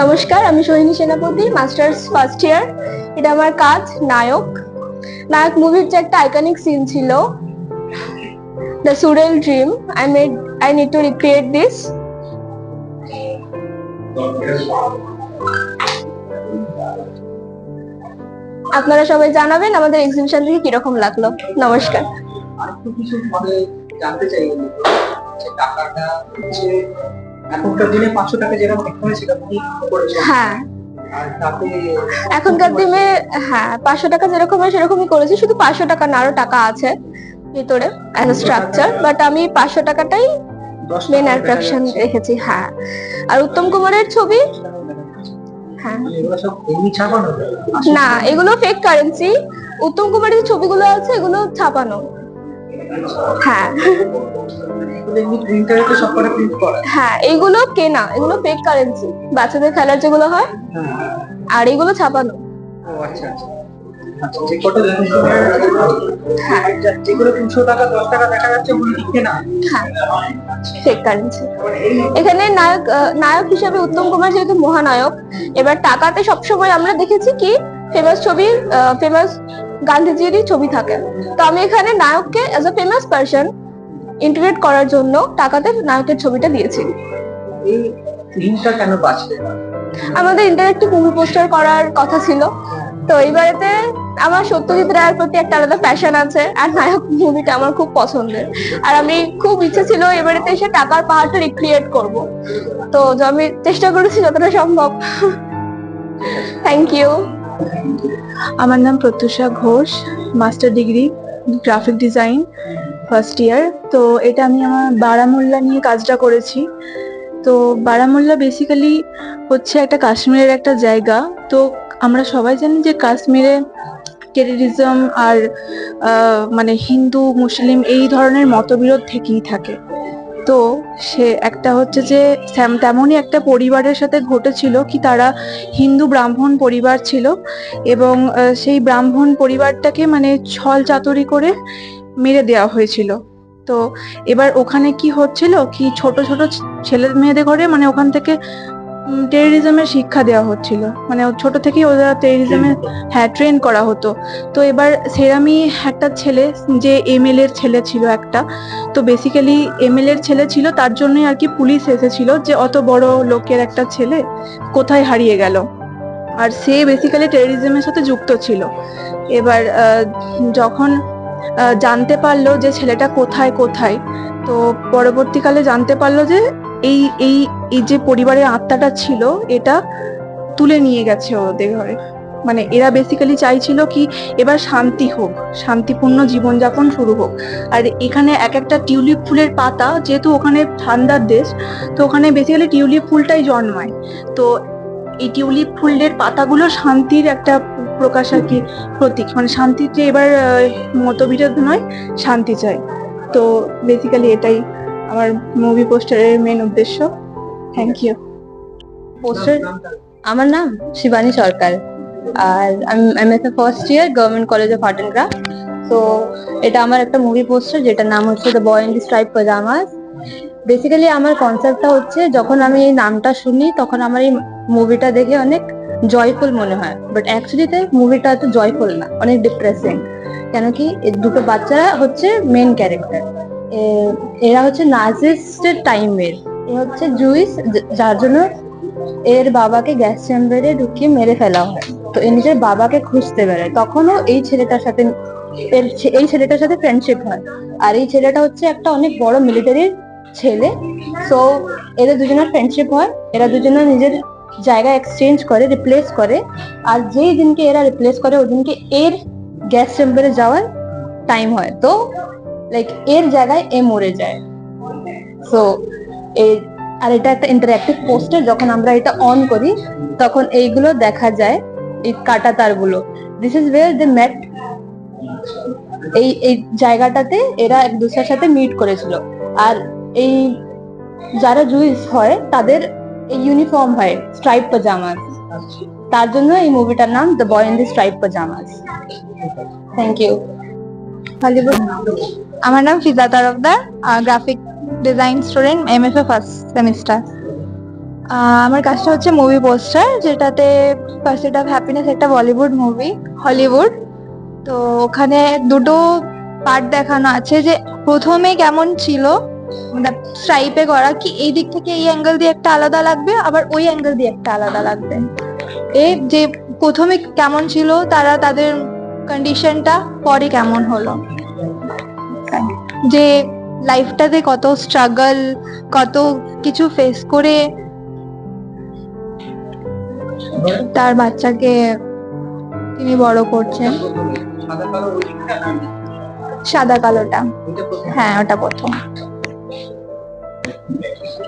নমস্কার, আমি সোহিনী সেনাপতি, মাস্টার্স ফার্স্ট ইয়ার। এটা আমার কাজ নায়ক। নায়ক মুভির যে একটা আইকনিক সিন ছিল, the surreal dream, I need to recreate this. আপনারা সবাই জানাবেন আমাদের এক্সিবিশন থেকে কিরকম লাগলো। নমস্কার। জানতে চাই টাকাটা হচ্ছে এখনকার দিনে 500 টাকা যেরকম এখানে সেরকম করেছে। হ্যাঁ, আর তাতে এখনকার দিনে 500 টাকা যেরকম হয় সেরকমই করেছি, শুধু 500 টাকা না, আরো টাকা আছে ভিতরে অ্যাজ এ স্ট্রাকচার, বাট আমি 500 টাকাটাই মেন অ্যাট্রাকশন রেখেছি। হ্যাঁ, আর উত্তম কুমারের ছবি। হ্যাঁ, না, এগুলো ফেক কারেন্সি। উত্তম কুমারের যে ছবিগুলো আছে এগুলো ছাপানো। হ্যাঁ হ্যাঁ, এইগুলো কেনা, এগুলো ফেক কারেন্সি, বাচ্চাদের খেলার যেগুলো হয়, আর এগুলো ছাপানো। এখানে নায়ক হিসেবে উত্তম কুমার যেহেতু মহানায়ক, এবার টাকাতে সবসময় আমরা দেখেছি কি ফেমাস গান্ধীজিরই ছবি থাকে, তো আমি এখানে নায়ককে as a famous person integrate করার জন্য টাকাতে নায়কের ছবিটা দিয়েছি। আমাদের ইন্টারেক্টিভ মুভি পোস্টার করার কথা ছিল, তো এইবারেতে আমার সত্যজিৎ রায়ের প্রতি একটা আলাদা প্যাশন আছে, আর নায়ক মুভিটা আমার খুব পছন্দের, আর আমি খুব ইচ্ছে ছিল এবারেতে এসে টাকার পাহাড়টা রিক্রিয়েট করব, তো আমি চেষ্টা করেছি যতটা সম্ভব। Thank you. আমার নাম Pratyusha Ghosh, master degree graphic design first year. তো এটা আমি আমার বারামুল্লা নিয়ে কাজটা করেছি। তো বারামুল্লা বেসিক্যালি হচ্ছে একটা কাশ্মীরের একটা জায়গা। তো আমরা সবাই জানি যে কাশ্মীরে টেররিজম আর মানে হিন্দু মুসলিম এই ধরনের মতবিরোধ থেকেই থাকে। তো সে একটা হচ্ছে যে তেমনই একটা পরিবারের সাথে ঘটেছিল কি, তারা হিন্দু ব্রাহ্মণ পরিবার ছিল, এবং সেই ব্রাহ্মণ পরিবারটাকে মানে ছল চাতুরি করে মেরে দেওয়া হয়েছিল। তো এবার ওখানে কি হচ্ছিল কি, ছোট ছোট ছেলে মেয়েদের ঘরে মানে ওখান থেকে টেররিজমের শিক্ষা দেওয়া হচ্ছিল, মানে ছোট থেকেই ওরা টেররিজমে ট্রেন করা হতো। তো এবার সেরামি একটা ছেলে, যে এমএলএ এর ছেলে ছিল একটা, তো বেসিক্যালি এমএলএ এর ছেলে ছিল, তার জন্যই আর কি পুলিশ এসেছিল যে অত বড় লোকের একটা ছেলে কোথায় হারিয়ে গেল, আর সে বেসিক্যালি টেররিজমের সাথে যুক্ত ছিল। এবার যখন জানতে পারলো যে ছেলেটা কোথায় কোথায়, তো পরবর্তীকালে জানতে পারলো যে এই এই এই যে পরিবারের আত্মাটা ছিল এটা তুলে নিয়ে গেছে ওদের ঘরে। মানে এরা বেসিক্যালি চাইছিল কি এবার শান্তি হোক, শান্তিপূর্ণ জীবনযাপন শুরু হোক। আর এখানে এক একটা টিউলিপ ফুলের পাতা, যেহেতু ওখানে ঠান্ডার দেশ, তো ওখানে বেসিক্যালি টিউলিপ ফুলটাই জন্মায়। তো এই টিউলিপ ফুলের পাতাগুলো শান্তির একটা প্রকাশ আর কি, প্রতীক, মানে শান্তির যে এবার মতবিরোধ নয়, শান্তি চাই। তো বেসিক্যালি এটাই আমার মুভি পোস্টারের মেন উদ্দেশ্য। Thank you. পোস্টার, আমার নাম শিবানী সরকার, আর আমি MSA first year, government college of art and craft. তো এটা আমার একটা মুভি পোস্টার, যেটার নাম হচ্ছে the boy in the stripe pyjamas. Basically আমার কনসেপ্টটা হচ্ছে, যখন আমি এই নামটা শুনি তখন আমার এই মুভিটা দেখে অনেক জয়ফুল মনে হয়, বাট অ্যাকচুয়ালিতে মুভিটা এত জয়ফুল না, অনেক ডিপ্রেসিং। কেন কি, দুটো বাচ্চারা হচ্ছে মেন ক্যারেক্টার, এরা হচ্ছে নাজিস্টের টাইমের, এ হচ্ছে জুইস, যার জন্য এর বাবাকে গ্যাস চেম্বারে ঢুকিয়ে মেরে ফেলা হয়। তো এ নিজের বাবাকে খুঁজতে বেরোয়, তখনও এই ছেলেটার সাথে ফ্রেন্ডশিপ হয়, আর এই ছেলেটা হচ্ছে একটা অনেক বড় মিলিটারির ছেলে। সো এদের দুজনের ফ্রেন্ডশিপ হয়, এরা দুজনে নিজের জায়গা এক্সচেঞ্জ করে, রিপ্লেস করে, আর যেই দিনকে এরা রিপ্লেস করে ওই দিনকে এর গ্যাস চেম্বারে যাওয়ার টাইম হয়, তো লাইক এর জায়গায় এ মরে যায়। সো আর এটা একটা ইন্টারঅ্যাক্টিভ পোস্টার, যখন আমরা এটা অন করি তখন এইগুলো দেখা যায়, এই কাটা তারগুলো, দিস ইজ ওয়্যার দে মেট। এই জায়গাটাতে এরা এক দুসরার সাথে মিট করেছিল, আর এই যারা জুইস হয় তাদের এই ইউনিফর্ম হয় স্ট্রাইপ পাজামাস, তার জন্য এই মুভিটার নাম the boy in the stripe pyjamas. Thank you. Hollywood. আমার নাম Fiza Tarafdar, graphic design student, MFA first semester. আমার কাজটা হচ্ছে মুভি পোস্টার, যেটাতে পার্সুট অফ হ্যাপিনেস একটা বলিউড মুভি, হলিউড। তো ওখানে দুটো পার্ট দেখানো আছে, যে প্রথমে কেমন ছিল, মানে স্ট্রাইপে করা, কি এই দিক থেকে এই অ্যাঙ্গেল দিয়ে একটা আলাদা লাগবে, আবার ওই অ্যাঙ্গেল দিয়ে একটা আলাদা লাগবে। এই যে প্রথমে কেমন ছিল তারা, তাদের কন্ডিশনটা পরে কেমন হলো, যে লাইফটাতে কত স্ট্রাগল, কত কিছু ফেস করে তার বাচ্চাকে তিনি বড় করছেন। সাদা কালো ওই দিকটা না, সাদা কালোটা, ওইটা প্রথম। হ্যাঁ ওটা প্রথম।